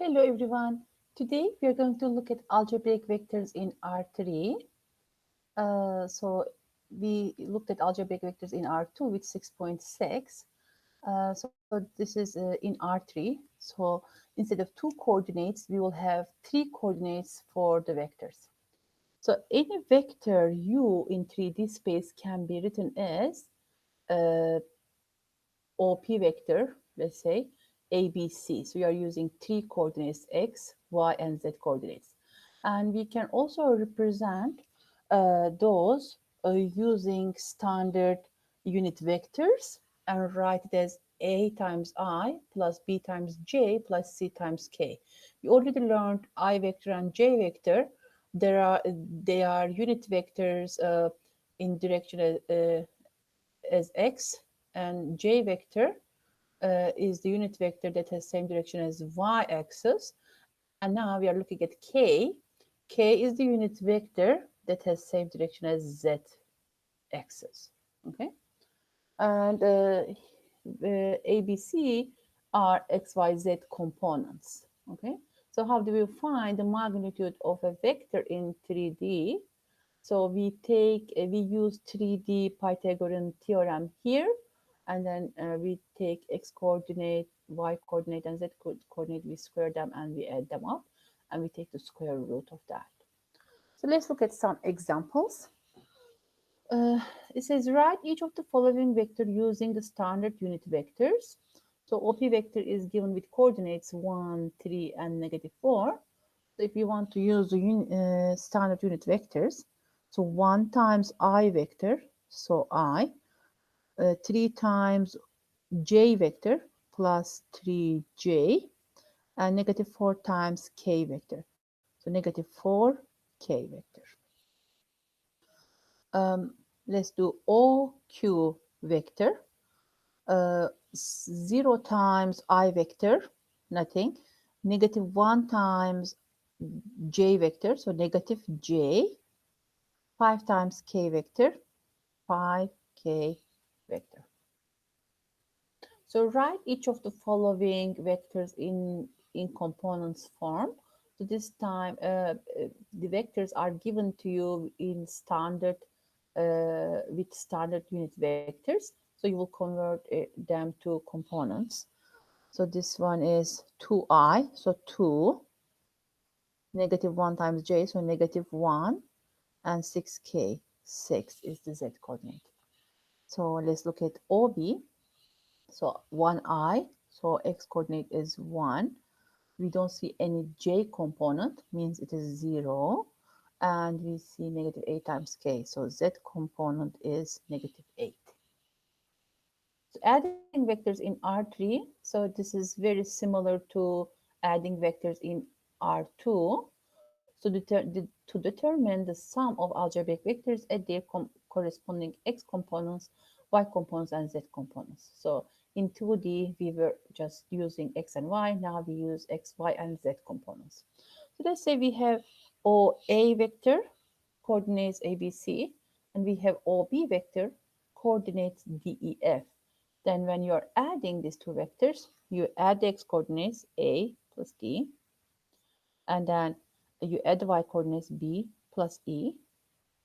Hello everyone. Today we are going to look at algebraic vectors in R3. So we looked at algebraic vectors in R2 with 6.6. So this is in R3. So instead of two coordinates, we will have three coordinates for the vectors. So any vector u in 3D space can be written as uh, OP vector, let's say ABC. So we are using three coordinates x, y, and z coordinates. And we can also represent those using standard unit vectors and write it as a times I plus b times j plus c times k. We already learned I vector and j vector. They are unit vectors in direction as x, and j vector is the unit vector that has same direction as y-axis. And now we are looking at k. K is the unit vector that has same direction as z-axis. Okay, and ABC are x, y, z components. Okay, so how do we find the magnitude of a vector in 3D? So we use 3D Pythagorean theorem here, and then we take x coordinate, y coordinate, and z coordinate. We square them and we add them up, and we take the square root of that. So let's look at some examples. Uh, it says write each of the following vector using the standard unit vectors. So OP vector is given with coordinates 1, 3, and -4. So if you want to use the standard unit vectors, so 1 times I vector, so I, 3 times J vector plus 3J, and -4 times K vector. So -4K vector. Let's do OQ vector. 0 times I vector, nothing. -1 times J vector, so -J. 5 times K vector, 5K vector. So write each of the following vectors in components form. So this time the vectors are given to you in standard with standard unit vectors. So you will convert them to components. So this one is 2i, so 2, -1 times j, so -1, and 6k, 6 is the z coordinate. So let's look at OB. So 1i, so x coordinate is 1. We don't see any j component, means it is 0. And we see -8 times k, so z component is -8. So adding vectors in R3, so this is very similar to adding vectors in R2. So to determine the sum of algebraic vectors at their corresponding x components, y components, and z components. So in 2D, we were just using x and y. Now we use x, y, and z components. So let's say we have OA vector, coordinates ABC, and we have OB vector, coordinates DEF. Then when you're adding these two vectors, you add the x coordinates A plus D, and then you add the y coordinates b plus e,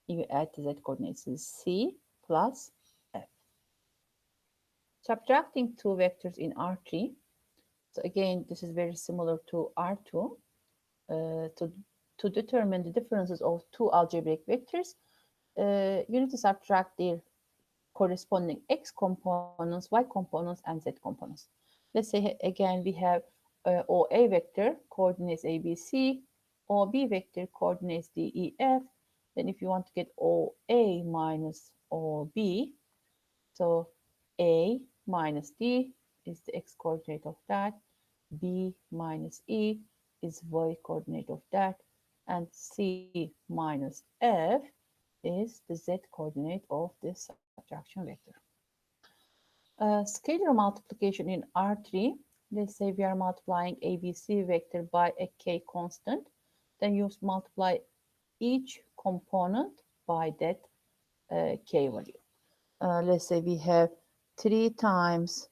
you add the z coordinates c plus f. Subtracting two vectors in R3, so again this is very similar to R2. To determine the differences of two algebraic vectors, you need to subtract their corresponding x components, y components, and z components. Let's say again we have OA vector, coordinates ABC, OB vector, coordinates DEF. Then if you want to get OA minus OB, so A minus D is the x coordinate of that, B minus E is y coordinate of that, and C minus F is the z coordinate of this subtraction vector. Scalar multiplication in R3, let's say we are multiplying ABC vector by a k constant, then you multiply each component by that k value. Let's say we have 3 times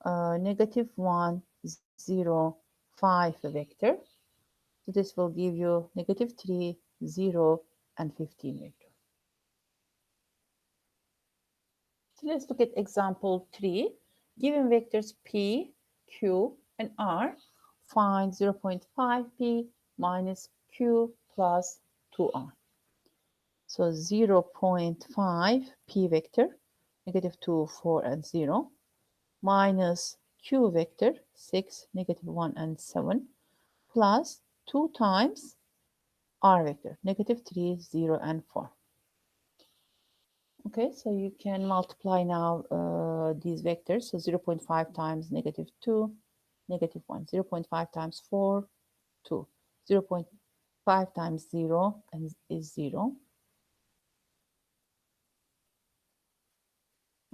-1, 0, 5 vector. So this will give you negative 3, 0, and 15 vector. So let's look at example 3. Given vectors p, q, and r, find 0.5p minus q plus 2r. So 0.5 p vector, negative 2, 4, and 0, minus q vector, 6, negative 1, and 7, plus 2 times r vector, negative 3, 0, and 4. Okay, so you can multiply now these vectors. So 0.5 times negative 2, negative 1, 0.5 times 4, 2, 0.5 times 0 and is 0.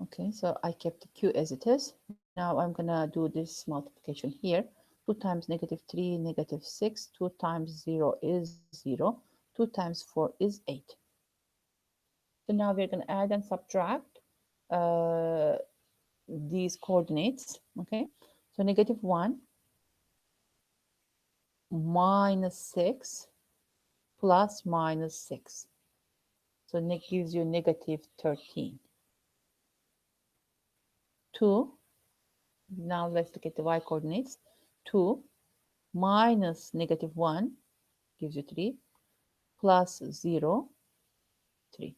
Okay, so I kept the q as it is. Now I'm gonna do this multiplication here. 2 times negative 3, negative 6, 2 times 0 is 0, 2 times 4 is 8. So now we're gonna add and subtract uh, these coordinates. Okay, so negative 1 minus 6 plus minus 6. So that gives you negative 13. 2, now let's look at the y coordinates. 2 minus negative 1 gives you 3, plus 0, 3.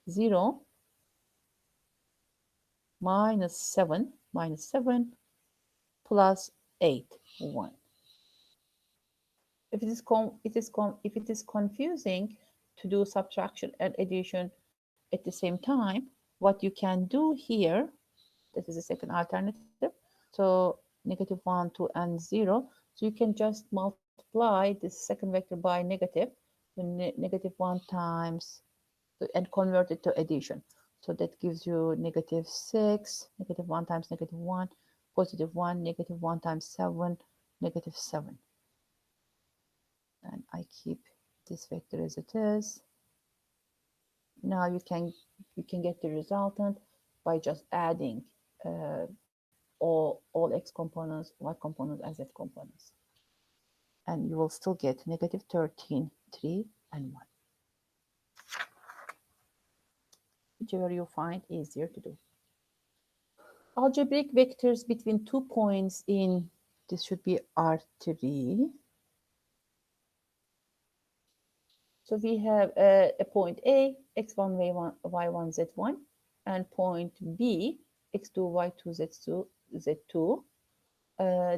0 minus 7 plus 8, 1. If it is confusing to do subtraction and addition at the same time, what you can do here, that is the second alternative. So negative 1, 2, and 0. So you can just multiply this second vector by negative, so negative 1 times, and convert it to addition. So that gives you negative 6, negative 1 times negative 1, positive 1, negative 1 times 7, negative 7. And I keep this vector as it is. Now you can get the resultant by just adding uh, all x components, y components, and z components. And you will still get negative 13, 3, and 1. Whichever you find easier to do. Algebraic vectors between 2 points in, this should be R3. So we have a point A, x1, y1, y1, z1, and point B, x2, y2, z2, z2.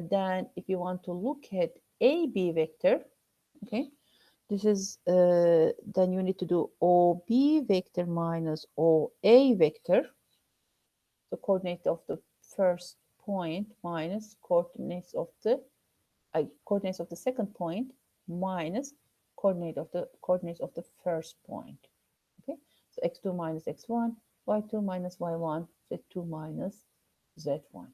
Then if you want to look at AB vector, okay, this is, then you need to do OB vector minus OA vector, the coordinate of the first point minus coordinates of the second point minus coordinates of the first point. Okay, so x2 minus x1, y2 minus y1, z2 minus z1.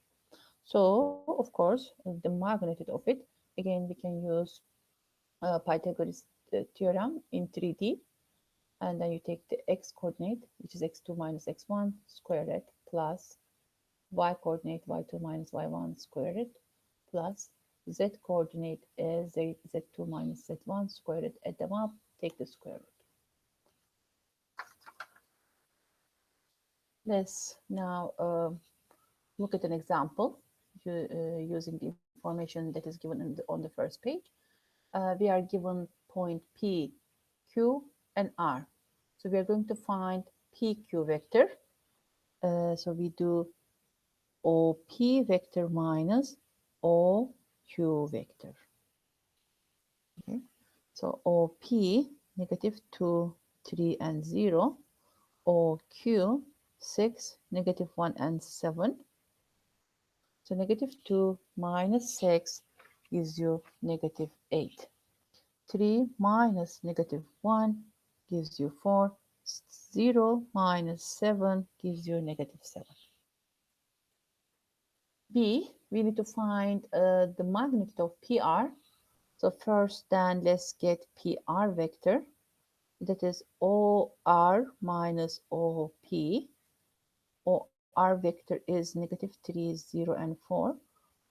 So of course the magnitude of it, again we can use Pythagoras theorem in 3D, and then you take the x coordinate, which is x2 minus x1 square root, plus y coordinate y2 minus y1 square root, plus z coordinate is z2 minus z1 square root. Add them up, take the square root. Let's now look at an example using the information that is given on the first page. We are given point P, Q, and R. So we are going to find PQ vector. So we do OP vector minus OQ vector. Okay. So OP, negative 2, 3, and 0. OQ, 6, negative 1, and 7. So negative 2 minus 6 gives you negative 8. 3 minus negative 1 gives you 4. 0 minus 7 gives you negative 7. B, we need to find the magnitude of PR. So first, then let's get PR vector. That is OR minus OP. OR vector is negative 3, 0, and 4.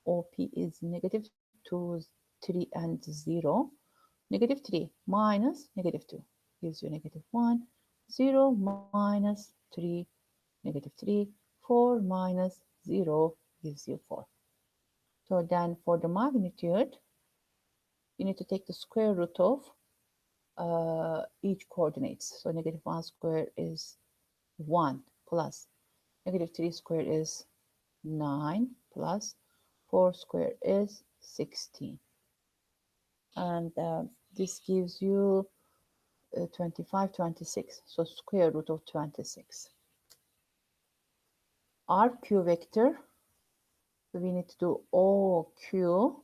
OP is negative 2, 3, and 0. Negative 3 minus negative 2 gives you negative 1. 0 minus 3, negative 3. 4 minus 0 gives you 4. So then for the magnitude, you need to take the square root of each coordinates. So negative 1 squared is 1 plus negative 3 squared is 9 plus 4 squared is 16. And this gives you 25, 26. So square root of 26. RQ vector, so we need to do OQ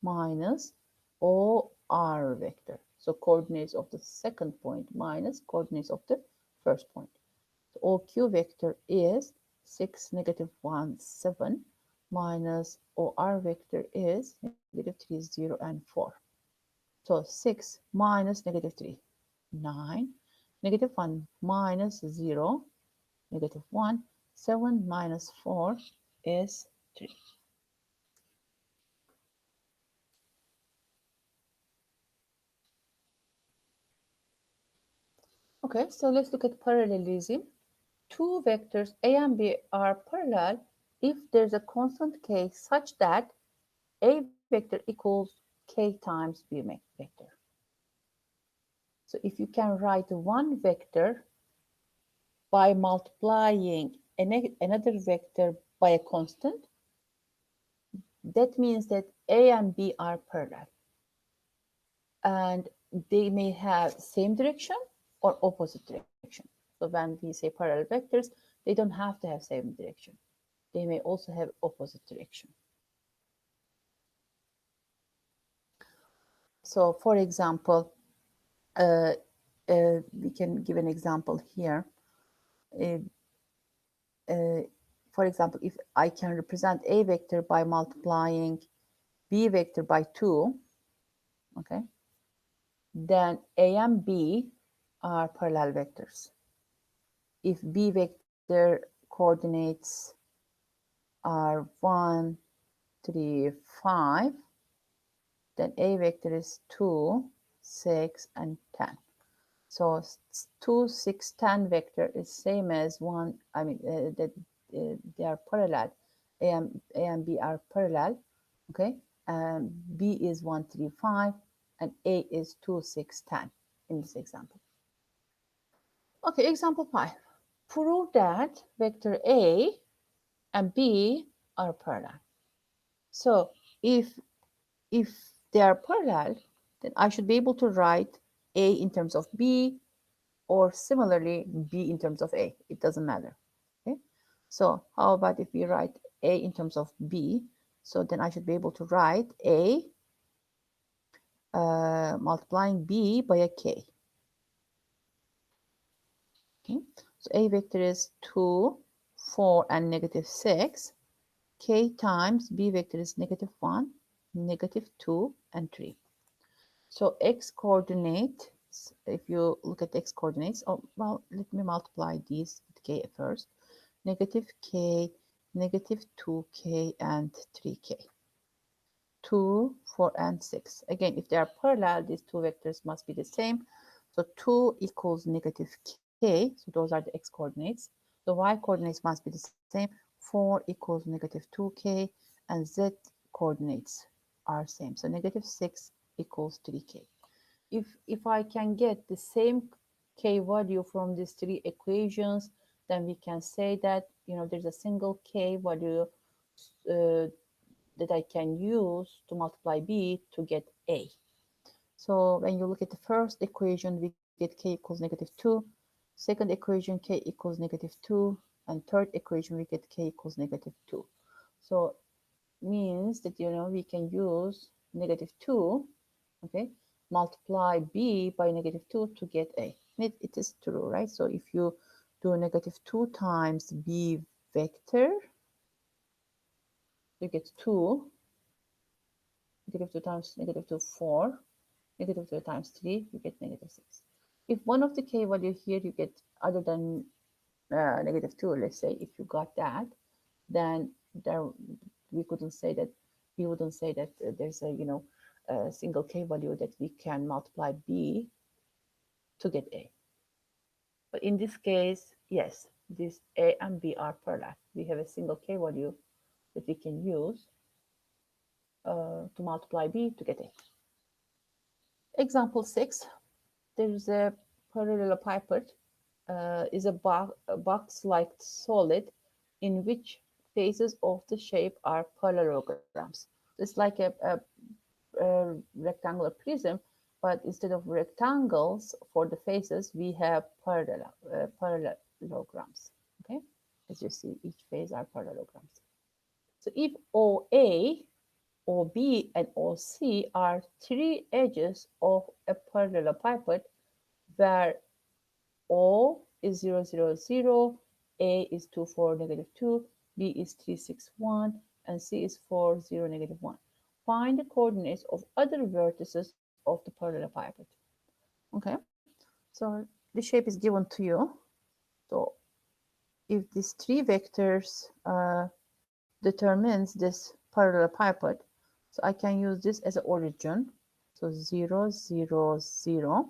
minus OR vector. So coordinates of the second point minus coordinates of the first point. The OQ vector is 6, negative 1, 7 minus OR vector is negative 3, 0, and 4. So 6 minus negative 3, 9. Negative 1 minus 0, negative 1. 7 minus 4 is 3. Okay, so let's look at parallelism. Two vectors A and B are parallel if there's a constant k such that A vector equals k times B vector. So if you can write one vector by multiplying another vector by a constant, that means that A and B are parallel. And they may have same direction or opposite direction. So when we say parallel vectors, they don't have to have same direction. They may also have opposite direction. So for example, we can give an example here. Uh, for example, if I can represent A vector by multiplying B vector by 2, okay, then A and B are parallel vectors. If B vector coordinates are 1, 3, 5, then A vector is 2, 6, and 10. So 2, 6, 10 vector is same as 1, that they are parallel. A and B are parallel, okay? And B is 1, 3, 5, and A is 2, 6, 10 in this example. Okay, example 5. Prove that vector A and B are parallel. So if they are parallel, then I should be able to write A in terms of B, or similarly B in terms of A. It doesn't matter. Okay. So how about if we write A in terms of B? So then I should be able to write A multiplying B by a K. Okay. So A vector is 2, 4, and negative 6. K times B vector is negative 1, negative 2, and 3. So x coordinate, if you look at x coordinates, oh, well, let me multiply these with k first. Negative k, negative 2k, and 3k. 2, 4, and 6. Again, if they are parallel, these two vectors must be the same. So 2 equals negative k, so those are the x coordinates. The y coordinates must be the same. 4 equals negative 2k, and z coordinates are same. So negative 6 equals 3k. If I can get the same k value from these three equations, then we can say that there's a single k value that I can use to multiply b to get a. So when you look at the first equation, we get k equals negative 2. Second equation, k equals negative 2. And third equation, we get k equals negative 2. So means that we can use negative 2, okay, multiply b by negative 2 to get a. It is true, right? So if you do negative 2 times b vector, you get 2. Negative 2 times negative 2, 4. Negative 2 times 3, you get negative 6. If one of the k value here you get other than negative 2, let's say, if you got that, then there we couldn't say that we wouldn't say that there's a, a single k value that we can multiply b to get a. But in this case, yes, this a and b are parallel. We have a single k value that we can use to multiply b to get a. Example 6, there is a parallelepiped is a box-like solid in which faces of the shape are parallelograms. It's like a rectangular prism, but instead of rectangles for the faces, we have parallelograms. Okay, as you see, each face are parallelograms. So if OA, OB, and OC are three edges of a parallelepiped where O is 0, 0, 0, A is 2, 4, negative 2, B is 3, 6, 1, and C is 4, 0, negative 1. Find the coordinates of other vertices of the parallelepiped. Okay, so the shape is given to you. So if these three vectors determines this parallelepiped, so I can use this as an origin. So 0, 0, 0.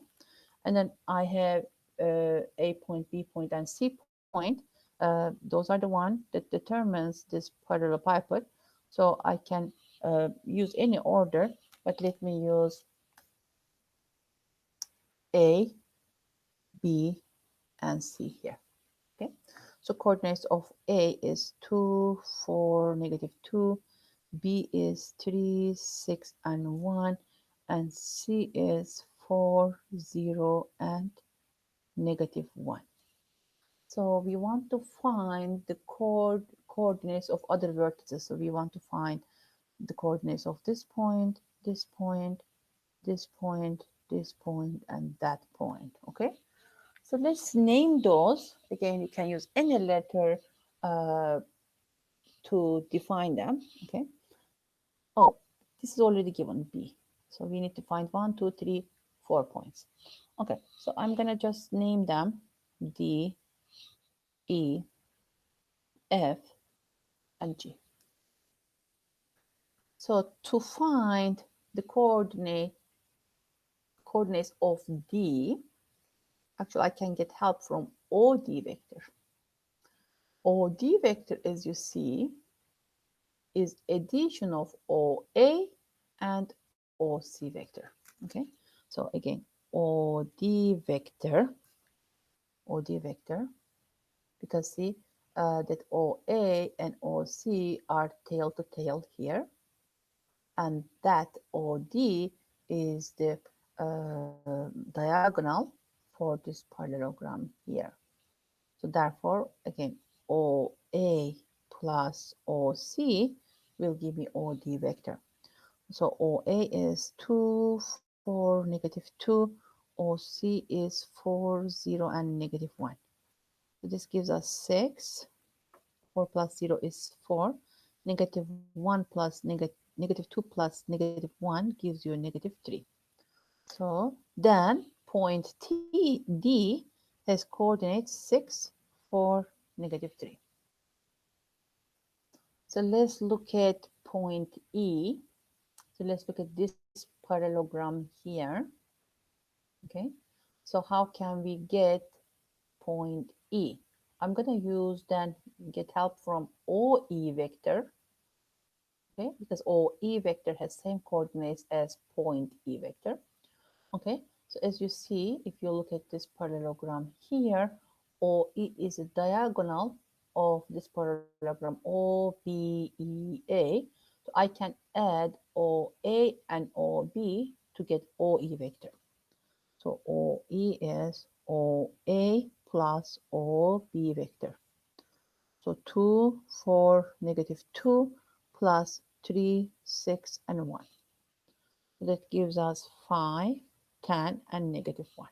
And then I have A point, B point, and C point. Those are the one that determines this parallelepiped. So I can use any order, but let me use A, B, and C here. Okay. So coordinates of A is 2, 4, negative 2. B is 3, 6, and 1. And C is 4, 0, and negative 1. So we want to find the coordinates of other vertices. So we want to find the coordinates of this point, this point, this point, this point, and that point. Okay. So let's name those. Again, you can use any letter to define them. Okay. Oh, this is already given B. So we need to find 1, 2, 3, 4 points. Okay. So I'm gonna just name them D, E, F, and G. So to find the coordinates of D, actually I can get help from OD vector. OD vector, as you see, is addition of OA and OC vector. Okay, so again, OD vector, because see that OA and OC are tail to tail here, and that OD is the diagonal for this parallelogram here. So therefore, again, OA plus OC will give me OD vector. So OA is 2, 4, negative 2. OC is 4, 0, and negative 1. So this gives us 6. 4 plus 0 is 4. Negative 1 plus negative 2 plus negative 1 gives you negative 3. So then point D has coordinates 6, 4, negative 3. So let's look at point E. So let's look at this parallelogram here. Okay, so how can we get point E? I'm going to use then get help from OE vector. Okay, because OE vector has same coordinates as point E vector. Okay, so as you see, if you look at this parallelogram here, OE is a diagonal of this parallelogram OBEA. So I can add OA and OB to get OE vector. So OE is OA plus OB vector. So 2, 4, negative 2 plus 3, 6, and 1. So that gives us 5, 10, and negative 1.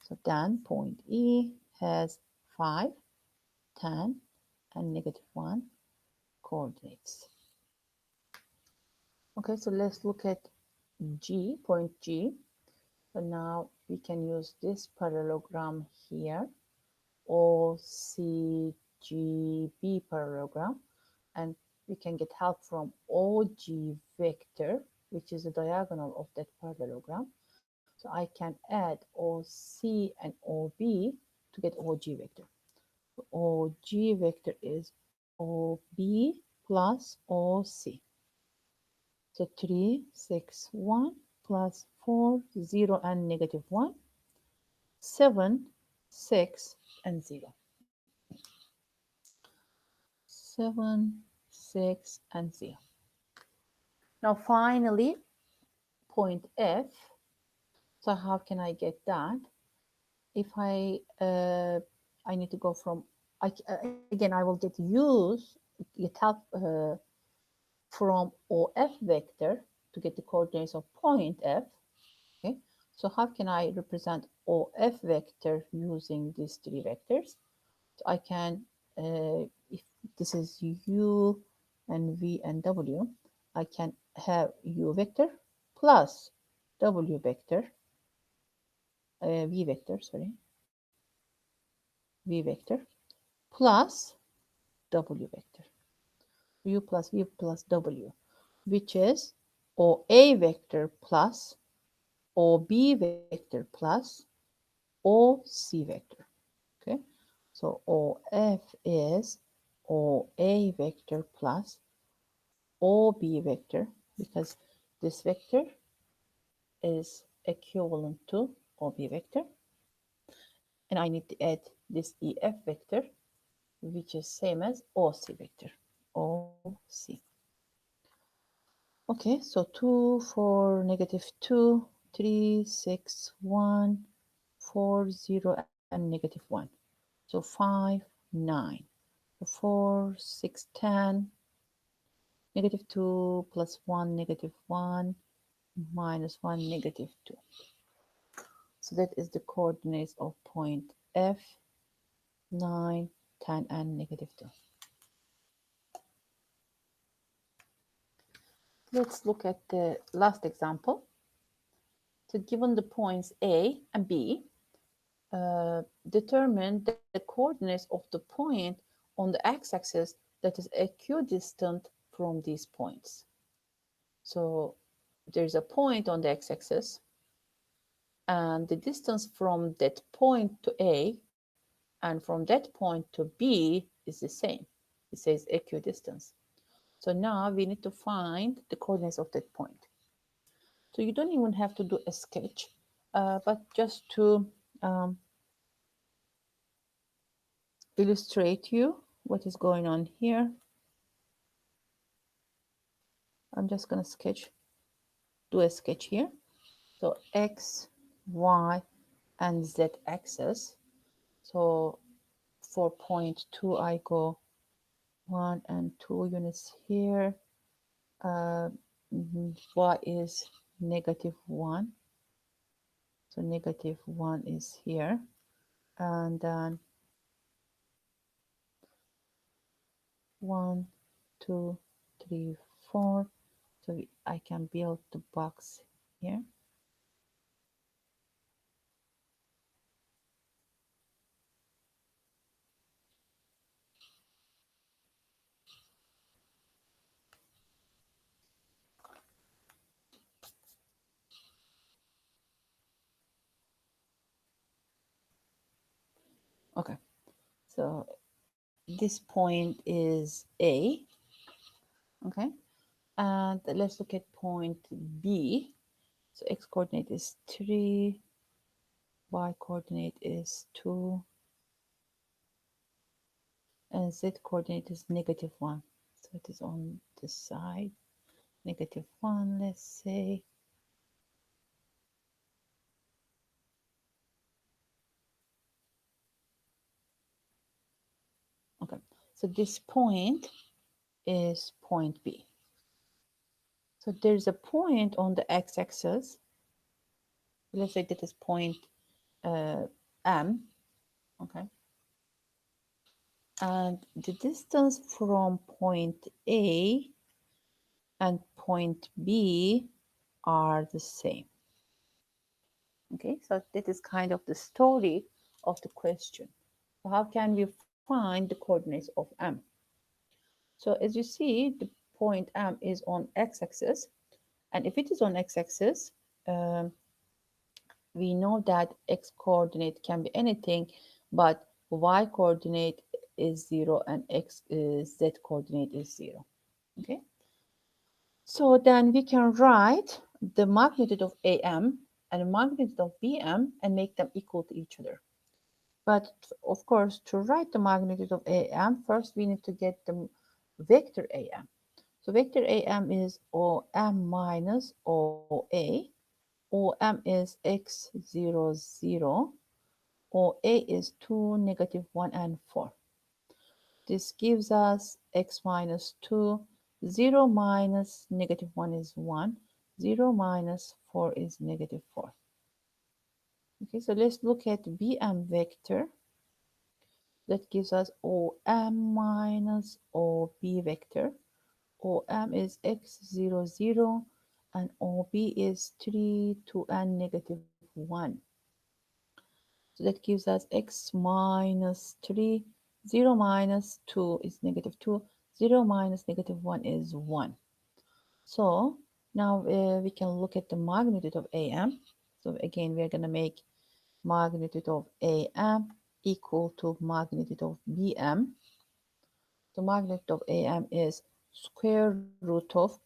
So then point E has 5, 10, and negative 1 coordinates. Okay, so let's look at G, point G. So now we can use this parallelogram here, OCGB parallelogram, and we can get help from OG vector, which is the diagonal of that parallelogram. So I can add OC and OB to get OG vector. So OG vector is OB plus OC. So 3, 6, 1 plus 4, 0 and negative 1, 7, 6 and 0. 7, 6 and 0. Now finally, point F. So how can I get that? If I need to go from, again, I will get use, get help from OF vector to get the coordinates of point F. Okay, so how can I represent OF vector using these three vectors? So I can, if this is U and V and W, I can have U vector plus W vector, V vector, sorry, V vector plus W vector. U plus V plus W, which is OA vector plus OB vector plus OC vector. Okay, so OF is OA vector plus OB vector, because this vector is equivalent to OB vector. And I need to add this EF vector, which is same as OC vector, OC. Okay, so 2, 4, negative 2, 3, 6, 1, 4, 0, and negative 1. So 5, 9. 4, 6, 10, negative 2 plus 1, negative 1, minus 1, negative 2. So that is the coordinates of point F, 9, 10, and negative 2. Let's look at the last example. So given the points A and B, determine the coordinates of the point on the x-axis that is equidistant from these points. So there's a point on the x-axis, and the distance from that point to A and from that point to B is the same. It says equidistance. So now we need to find the coordinates of that point. So you don't even have to do a sketch, but just to illustrate you what is going on here, I'm just going to do a sketch here. So X, Y, and Z axis. So for point 2, I go 1 and 2 units here. Y is negative 1. So negative 1 is here. And then 1, 2, 3, 4. So I can build the box here. Okay, so this point is A. Okay, and let's look at point B. So x coordinate is 3, y coordinate is 2, and z coordinate is negative 1. So it is on this side, negative 1, let's say. Okay, so this point is point B. So there's a point on the x-axis. Let's say that is point M. Okay, and the distance from point A and point B are the same. Okay, so that is kind of the story of the question. So how can we find the coordinates of M? So as you see, the point M is on x-axis, and if it is on x-axis, um, we know that x coordinate can be anything, but y coordinate is 0 and z coordinate is 0. Okay, so then we can write the magnitude of AM and the magnitude of BM and make them equal to each other. But of course, to write the magnitude of AM, first we need to get the vector AM. So vector AM is OM minus OA. OM is x0, 0. OA is 2, negative 1, and 4. This gives us x minus 2. 0 minus negative 1 is 1. 0 minus 4 is negative 4. Okay, so let's look at BM vector. That gives us OM minus OB vector. OM is x0, 0, and OB is 3, 2, and negative 1. So that gives us x minus 3, 0 minus 2 is negative 2, 0 minus negative 1 is 1. So now we can look at the magnitude of AM. So again, we're going to make magnitude of AM equal to magnitude of BM. The magnitude of AM is square root of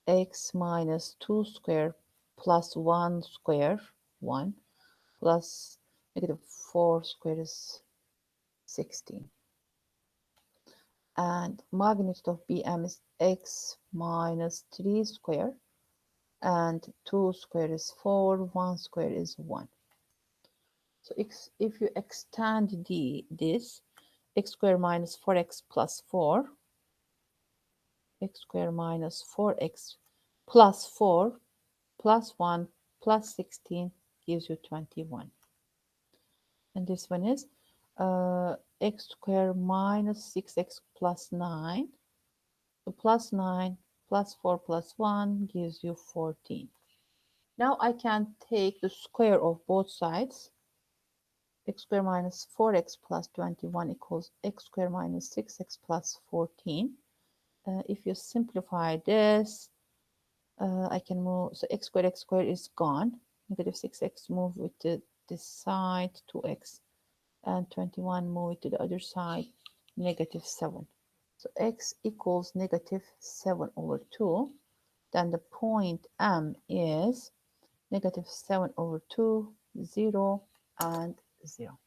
x minus 2 square plus 1 square, 1, plus negative 4 square is 16. And magnitude of BM is x minus 3 square, and 2 square is 4, 1 square is 1. So if you extend this, x square minus 4x plus 4, x square minus 4x plus 4 plus 1 plus 16 gives you 21. And this one is x square minus 6x plus 9. So plus 9 plus 4 plus 1 gives you 14. Now I can take the square of both sides. X square minus 4x plus 21 equals x square minus 6x plus 14. If you simplify this, I can move, so x squared is gone. Negative 6x move with this side, 2x, and 21 move it to the other side, negative 7. So x equals negative 7 over 2. Then the point M is negative 7 over 2, 0, and 0.